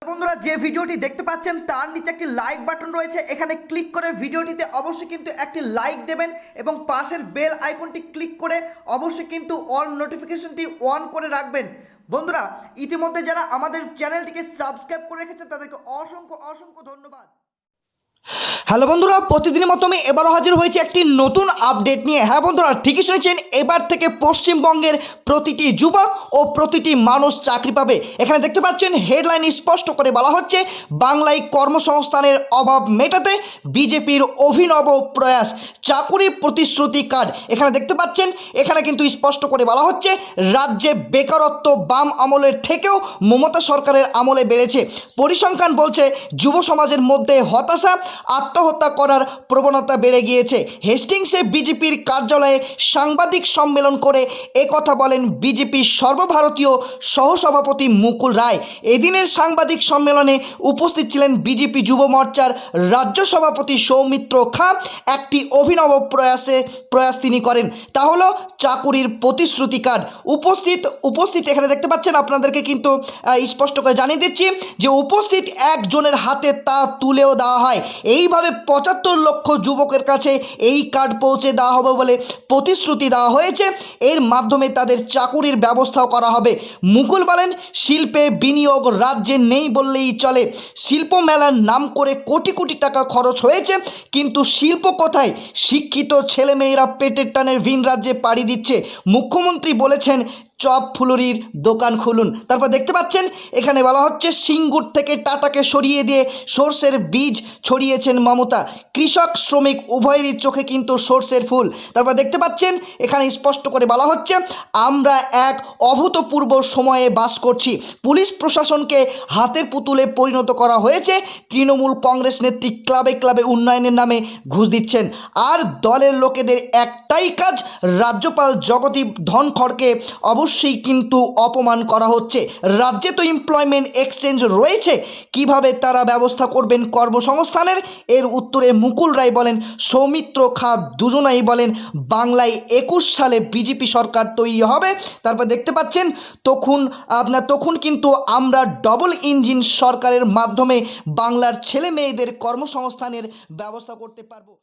বন্ধুরা, যে ভিডিওটি দেখতে পাচ্ছেন তার নিচে একটি লাইক বাটন রয়েছে। এখানে ক্লিক করে ভিডিওটিতে অবশ্যই কিন্তু একটি লাইক দেবেন এবং পাশের বেল আইকনটি ক্লিক করে অবশ্যই কিন্তু অল নোটিফিকেশনটি অন করে রাখবেন। বন্ধুরা, ইতিমধ্যে যারা আমাদের চ্যানেলটিকে সাবস্ক্রাইব করে রেখেছেন তাদেরকে অসংখ্য অসংখ্য ধন্যবাদ। হ্যালো বন্ধুরা, প্রতিদিনের মতো আমি এবারও হাজির হয়েছি একটি নতুন আপডেট নিয়ে। হ্যাঁ বন্ধুরা, ঠিকই শুনেছেন, এবার থেকে পশ্চিমবঙ্গের প্রতিটি যুবক ও প্রতিটি মানুষ চাকরি পাবে। এখানে দেখতে পাচ্ছেন হেডলাইন স্পষ্ট করে বলা হচ্ছে, বাংলায় কর্মসংস্থানের অভাব মেটাতে বিজেপির অভিনব প্রয়াস, চাকুরি প্রতিশ্রুতি কার্ড। এখানে দেখতে পাচ্ছেন, এখানে কিন্তু স্পষ্ট করে বলা হচ্ছে, রাজ্যে বেকারত্ব বাম আমলের থেকেও মমতা সরকারের আমলে বেড়েছে। পরিসংখ্যান বলছে যুব সমাজের মধ্যে হতাশা, আত্মহত্যা করার প্রবণতা বেড়ে গিয়েছে। হেস্টিংসে বিজেপির কার্যালয়ে সাংবাদিক সম্মেলন করে একথা বলেন বিজেপির সর্বভারতীয় সহসভাপতি মুকুল রায়। এদিনের সাংবাদিক সম্মেলনে উপস্থিত ছিলেন বিজেপি যুব মোর্চার রাজ্য সভাপতি সৌমিত্র খাঁ। একটি অভিনব প্রয়াস তিনি করেন, তা হলো চাকুরির প্রতিশ্রুতি কার্ড। উপস্থিত এখানে দেখতে পাচ্ছেন, আপনাদেরকে কিন্তু স্পষ্ট করে জানিয়ে দিচ্ছি যে উপস্থিত একজনের হাতে তা তুলেও দেওয়া হয়। এইভাবে ৭৫ লক্ষ যুবকের কাছে এই কার্ড পৌঁছে দেওয়া হবে বলে প্রতিশ্রুতি দেওয়া হয়েছে। এর মাধ্যমে তাদের চাকুরির ব্যবস্থাও করা হবে। মুকুল বলেন, শিল্পে বিনিয়োগ রাজ্যে নেই বললেই চলে। শিল্প মেলার নাম করে কোটি কোটি টাকা খরচ হয়েছে, কিন্তু শিল্প কোথায়? শিক্ষিত ছেলেমেয়েরা পেটের টানের ভিন রাজ্যে পাড়ি দিচ্ছে। মুখ্যমন্ত্রী বলেছেন, চপ ফুলুরির দোকান খুলুন। তারপর দেখতে পাচ্ছেন, এখানে বলা হচ্ছে, সিঙ্গুর থেকে টাটাকে সরিয়ে দিয়ে সর্ষের বীজ ছড়িয়েছেন মমতা। কৃষক শ্রমিক উভয়েরই চোখে কিন্তু সর্ষের ফুল। তারপর দেখতে পাচ্ছেন, এখানে স্পষ্ট করে বলা হচ্ছে, আমরা এক অভূতপূর্ব সময়ে বাস করছি। পুলিশ প্রশাসনকে হাতের পুতুলে পরিণত করা হয়েছে। তৃণমূল কংগ্রেস নেত্রী ক্লাবে ক্লাবে উন্নয়নের নামে ঘুষ দিচ্ছেন, আর দলের লোকেদের একটাই কাজ, রাজ্যপাল জগদীপ ধনখড়কে অবশ্যই কিন্তু অপমান করা হচ্ছে। রাজ্যে তো এমপ্লয়মেন্ট এক্সচেঞ্জ রয়েছে, কিভাবে তারা ব্যবস্থা করবেন কর্মসংস্থানের? এর উত্তরে মুকুল রায় বলেন, সৌমিত্র খাঁ দুজনাই বলেন, বাংলায় ২১ সালে বিজেপি সরকার তৈরি হবে। তারপর দেখতে পাচ্ছেন, তখন কিন্তু আমরা ডবল ইঞ্জিন সরকারের মাধ্যমে বাংলার ছেলে মেয়েদের কর্মসংস্থানের ব্যবস্থা করতে পারবো।